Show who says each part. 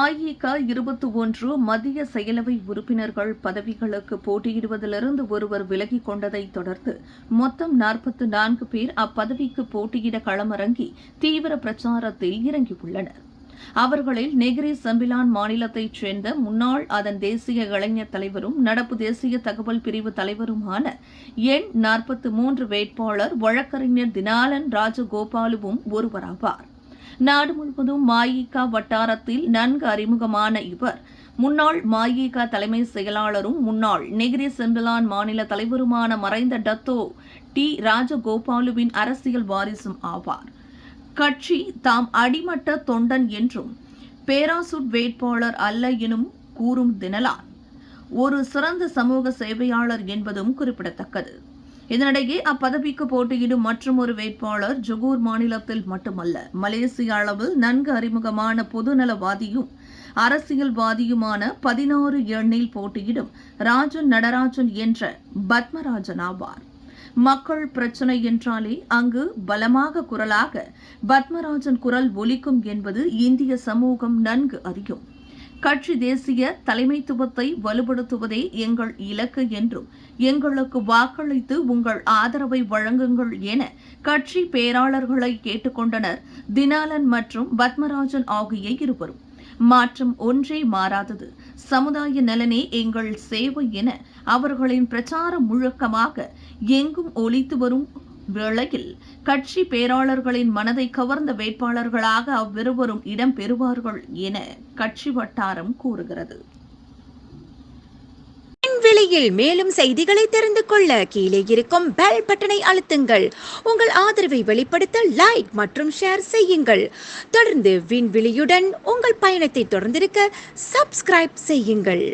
Speaker 1: மஇக 21 மத்திய செயலவை உறுப்பினர்கள் பதவிகளுக்கு போட்டியிடுவதிலிருந்து ஒருவர் விலகிக் கொண்டதைத் தொடர்ந்து மொத்தம் 44 பேர் அப்பதவிக்கு போட்டியிட களமிறங்கி தீவிர பிரச்சாரத்தில் இறங்கியுள்ளனர். அவர்களில் நெகிரி செம்பிலான் மாநிலத்தைச் சேர்ந்த முன்னாள் அதன் தேசிய இளைஞர் தலைவரும் நடப்பு தேசிய தகவல் பிரிவு தலைவருமான எண் 43 வேட்பாளர் வழக்கறிஞர் தினாலன் ராஜகோபாலுவும் ஒருவராவார். நாடு முழுவதும் மஇக வட்டாரத்தில் நன்கு அறிமுகமான இவர் முன்னாள் மஇக தலைமை செயலாளரும் முன்னாள் நெகிரி செம்பிலான் மாநில தலைவருமான மறைந்த டத்தோ டி ராஜகோபாலுவின் அரசியல் வாரிசும் ஆவார். கட்சி தாம் அடிமட்ட தொண்டன் என்றும் பேராசூட் வேட்பாளர் அல்ல எனும் கூறும் தினலான் ஒரு சிறந்த சமூக சேவையாளர் என்பதும் குறிப்பிடத்தக்கது. இதனிடையே அப்பதவிக்கு போட்டியிடும் மற்றொரு வேட்பாளர் ஜொகூர் மாநிலத்தில் மட்டுமல்ல, மலேசிய அளவில் நன்கு அறிமுகமான பொதுநலவாதியும் அரசியல்வாதியுமான 16 எண்ணில் போட்டியிடும் ராஜன் நடராஜன் என்ற பத்மராஜன் ஆவார். மக்கள் பிரச்சினை என்றாலே அங்கு பலமாக குரலாக பத்மராஜன் குரல் ஒலிக்கும் என்பது இந்திய சமூகம் நன்கு அறியும். கட்சி தேசிய தலைமைத்துவத்தை வலுப்படுத்துவதே எங்கள் இலக்கு என்றும் எங்களுக்கு வாக்களித்து உங்கள் ஆதரவை வழங்குங்கள் என கட்சி பேராளர்களை கேட்டுக்கொண்டனர் தினாலன் மற்றும் பத்மராஜன் ஆகிய இருவரும். மாற்றம் ஒன்றே மாறாதது, சமுதாய நலனே எங்கள் சேவை என அவர்களின் பிரச்சார முழக்கமாக எங்கும் ஒலித்து வரும் வேளையில் கட்சி பேராளர்களின் மனதை கவர்ந்த வேட்பாளர்களாக அவ்விருவரும் இடம்பெறுவார்கள் என கட்சி வட்டாரம் கூறுகிறது.
Speaker 2: விண்வெளியில் மேலும் செய்திகளை தெரிந்து கொள்ள கீழே இருக்கும் பெல் பட்டனை அழுத்துங்கள். உங்கள் ஆதரவை வெளிப்படுத்த லைக் மற்றும் ஷேர் செய்யுங்கள். தொடர்ந்து விண்வெளியுடன் உங்கள் பயணத்தை தொடர்ந்திருக்க சப்ஸ்கிரைப் செய்யுங்கள்.